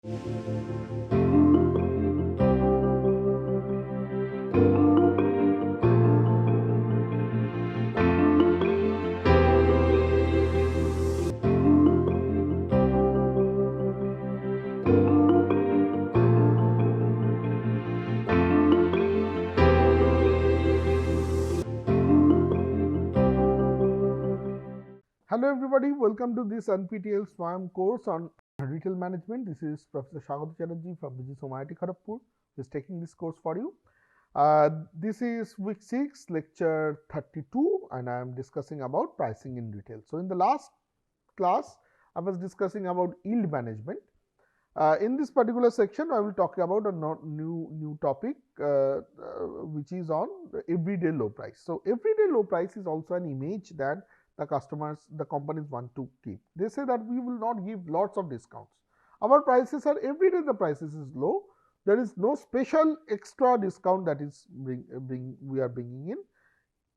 Hello everybody, welcome to this NPTEL SWAM course on retail management. This is Professor Shagata Chatterjee from BG Somayati Kharagpur who is taking this course for you. This is week 6, lecture 32, and I am discussing about pricing in retail. So in the last class, I was discussing about yield management. In this particular section, I will talk about a new topic which is on everyday low price. So everyday low price is also an image that the companies want to keep. They say that we will not give lots of discounts. Our prices are every day the prices is low. There is no special extra discount that is we are bringing in.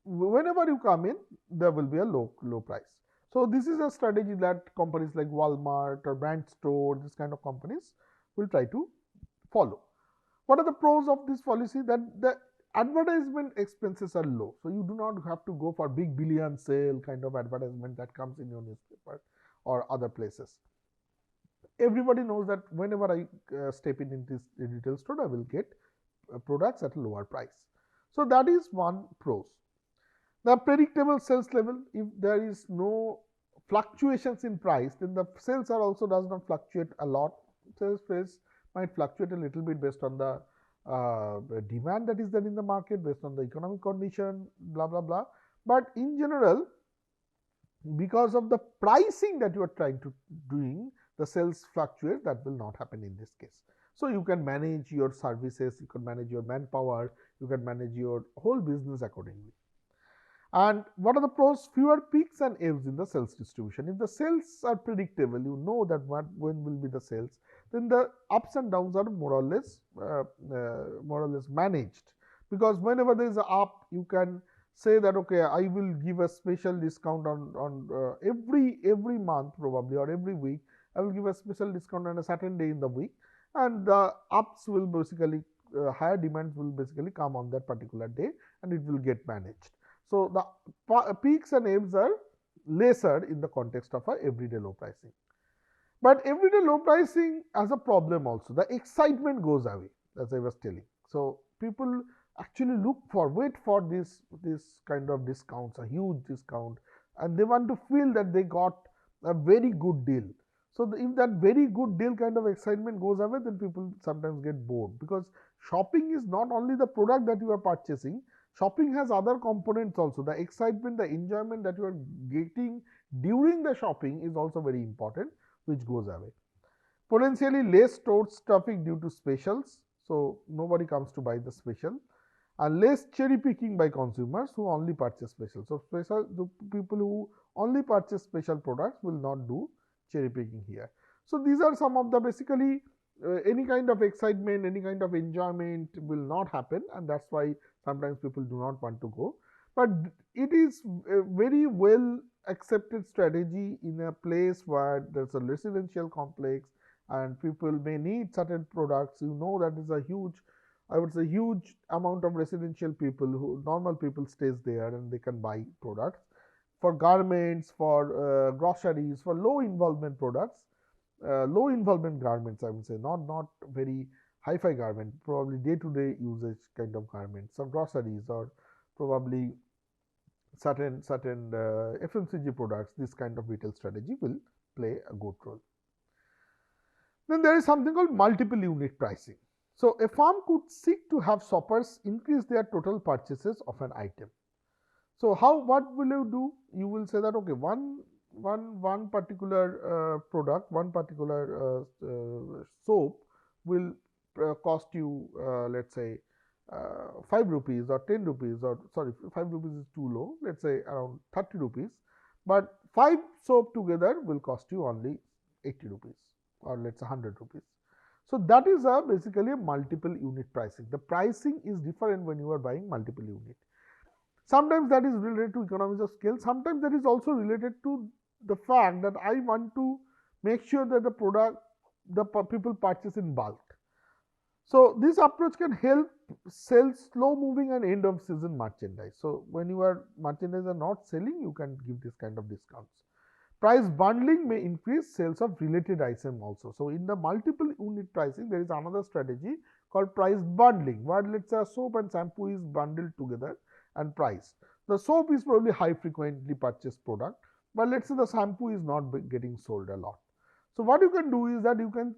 Whenever you come in, there will be a low price. So this is a strategy that companies like Walmart or Brand Store, this kind of companies will try to follow. What are the pros of this policy? That the advertisement expenses are low, so you do not have to go for big billion sale kind of advertisement that comes in your newspaper or other places. Everybody knows that whenever I step in this retail store, I will get products at a lower price. So that is one pros. The predictable sales level, if there is no fluctuations in price, then the sales are also does not fluctuate a lot. Sales price might fluctuate a little bit based on the demand that is there in the market, based on the economic condition, blah blah blah. But in general, because of the pricing that you are trying to doing, the sales fluctuate. That will not happen in this case. So you can manage your services, you can manage your manpower, you can manage your whole business accordingly. And what are the pros? Fewer peaks and ebbs in the sales distribution. If the sales are predictable, you know that when will be the sales, then the ups and downs are more or less managed. Because whenever there is a up, you can say that okay, I will give a special discount on every month probably, or every week. I will give a special discount on a certain day in the week, and the ups will basically higher demands will basically come on that particular day, and it will get managed. So the peaks and ebbs are lesser in the context of a everyday low pricing. But everyday low pricing has a problem also. The excitement goes away, as I was telling. So people actually wait for this kind of discounts, a huge discount, and they want to feel that they got a very good deal. So if that very good deal kind of excitement goes away, then people sometimes get bored, because shopping is not only the product that you are purchasing. Shopping has other components also. The excitement, the enjoyment that you are getting during the shopping is also very important, which goes away. Potentially less store traffic due to specials, so nobody comes to buy the special, and less cherry picking by consumers who only purchase special. So the people who only purchase special products will not do cherry picking here. So these are some of the basically any kind of excitement, any kind of enjoyment will not happen, and that's why sometimes people do not want to go. But it is a very well accepted strategy in a place where there's a residential complex and people may need certain products. You know that is a huge, I would say huge amount of residential people who normal people stays there, and they can buy products for garments, for groceries, for low involvement products. Low involvement garments, I would say, not very hi-fi garment, probably day-to-day usage kind of garments, or groceries, or probably certain FMCG products. This kind of retail strategy will play a good role. Then there is something called multiple unit pricing. So a firm could seek to have shoppers increase their total purchases of an item. So what will you do? You will say that okay, one particular product, one particular soap will cost you let's say 5 rupees or 10 rupees, or sorry, 5 rupees is too low, let's say around 30 rupees, but 5 soap together will cost you only 80 rupees, or let's say 100 rupees. So that is basically a multiple unit pricing. The pricing is different when you are buying multiple unit. Sometimes that is related to economies of scale. Sometimes that is also related to the fact that I want to make sure that the product the people purchase in bulk. So this approach can help sell slow moving and end of season merchandise. So when your merchandise are not selling, you can give this kind of discounts. Price bundling may increase sales of related item also. So in the multiple unit pricing, there is another strategy called price bundling, where let's say soap and shampoo is bundled together and priced. The soap is probably high frequently purchased product, but let's say the shampoo is not getting sold a lot. So what you can do is that you can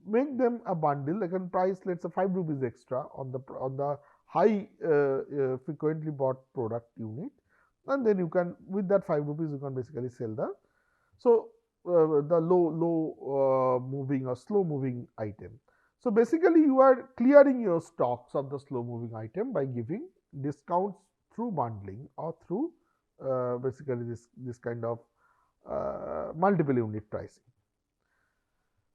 make them a bundle, like a price, let's say 5 rupees extra on the high frequently bought product unit, and then you can, with that 5 rupees, you can basically sell the the low moving or slow moving item. So basically you are clearing your stocks of the slow moving item by giving discounts through bundling or through basically this kind of multiple unit pricing.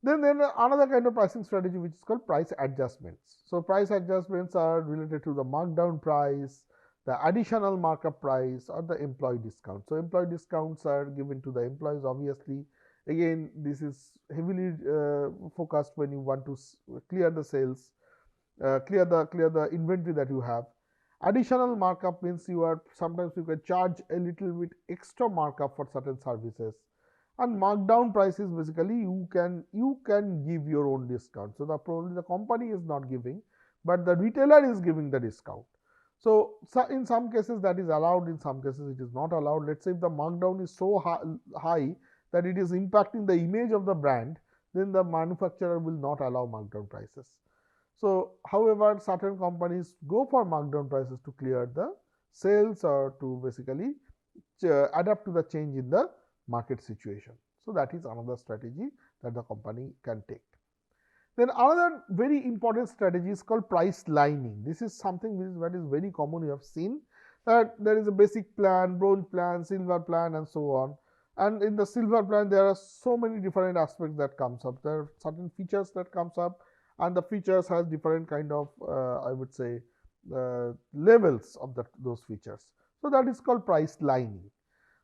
Then another kind of pricing strategy which is called price adjustments. So price adjustments are related to the markdown price, the additional markup price, or the employee discount. So employee discounts are given to the employees, obviously. Again, this is heavily focused when you want to clear the sales, clear the inventory that you have. Additional markup means sometimes you can charge a little bit extra markup for certain services. And markdown price is basically you can give your own discount. So probably the company is not giving, but the retailer is giving the discount. So in some cases that is allowed, in some cases it is not allowed. Let's say if the markdown is so high that it is impacting the image of the brand, then the manufacturer will not allow markdown prices. So however, certain companies go for markdown prices to clear the sales or to basically adapt to the change in the market situation. So that is another strategy that the company can take. Then another very important strategy is called price lining. This is something that is very common. You have seen that there is a basic plan, bronze plan, silver plan, and so on. And in the silver plan, there are so many different aspects that comes up. There are certain features that comes up, and the features has different kind of I would say levels of those features. So that is called price lining.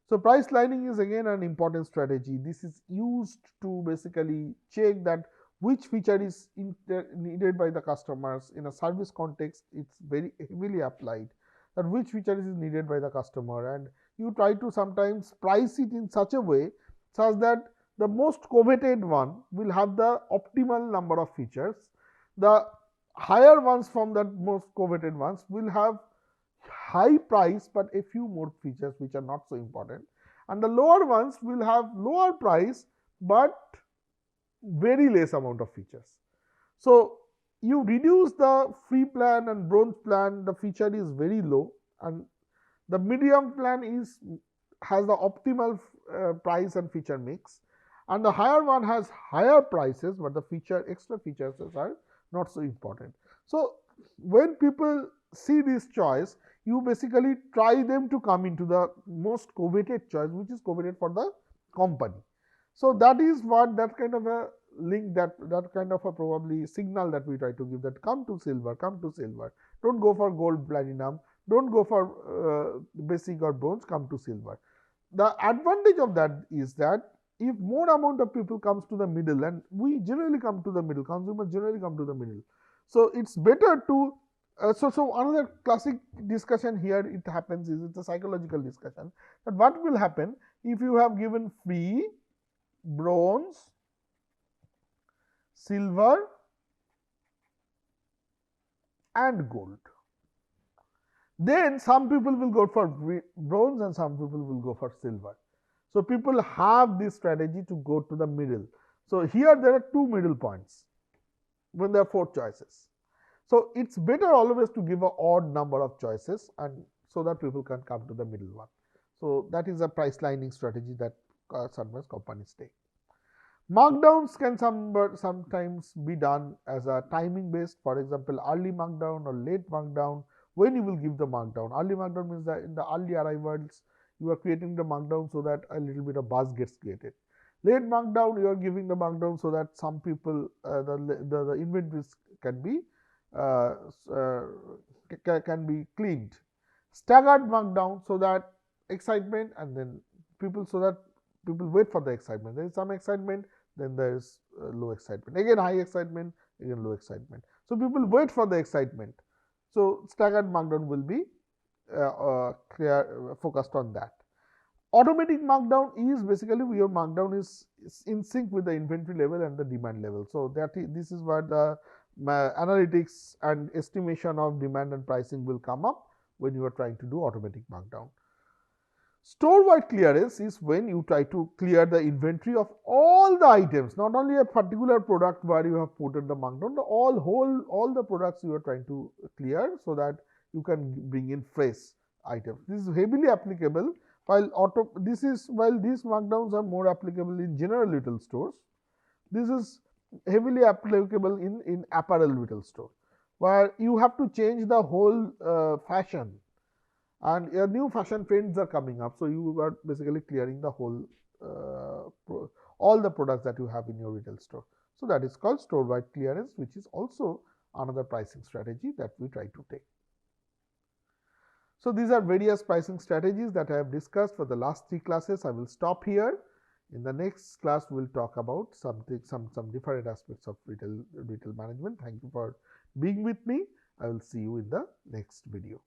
So price lining is again an important strategy. This is used to basically check that which feature is needed by the customers. In a service context, it's very heavily applied, that which feature is needed by the customer, and you try to sometimes price it in such a way such that the most coveted one will have the optimal number of features. The higher ones from that most coveted ones will have high price but a few more features which are not so important, and the lower ones will have lower price but very less amount of features. So you reduce the free plan and bronze plan, the feature is very low, and the medium plan has the optimal price and feature mix, and the higher one has higher prices but the extra features are not so important. So when people see this choice, you basically try them to come into the most coveted choice, which is coveted for the company. So that is what that kind of a link, that kind of a probably signal that we try to give, that come to silver, don't go for gold, platinum, don't go for basic or bronze, come to silver. The advantage of that is that if more amount of people comes to the middle, and we generally come to the middle, consumers generally come to the middle, so it's better to so another classic discussion here it happens is it's a psychological discussion, that what will happen if you have given free bronze, silver and gold. Then some people will go for bronze and some people will go for silver. So people have this strategy to go to the middle. So here there are two middle points when there are four choices. So it's better always to give an odd number of choices, and so that people can come to the middle one. So that is a price lining strategy that sometimes companies take. Markdowns can sometimes be done as a timing based. For example, early markdown or late markdown. When you will give the markdown, early markdown means that in the early arrivals you are creating the markdown so that a little bit of buzz gets created. Late markdown, you are giving the markdown so that some people the inventories can be cleaned. Staggered markdown, so that excitement, and then people, so that people wait for the excitement. There is some excitement, then there is low excitement, again high excitement, again low excitement. So people wait for the excitement. So staggered markdown will be focused on that. Automatic markdown is basically your markdown is in sync with the inventory level and the demand level. So this is where the analytics and estimation of demand and pricing will come up when you are trying to do automatic markdown. Storewide clearance is when you try to clear the inventory of all the items, not only a particular product where you have put in the markdown, all the products you are trying to clear, so that you can bring in fresh items. This is heavily applicable. While these markdowns are more applicable in general retail stores, this is heavily applicable in apparel retail store, where you have to change the whole fashion, and new fashion trends are coming up. So you are basically clearing the whole all the products that you have in your retail store. So that is called store-wide clearance, which is also another pricing strategy that we try to take. So these are various pricing strategies that I have discussed for the last 3 classes. I will stop here. In the next class, we will talk about some different aspects of retail management. Thank you for being with me. I will see you in the next video.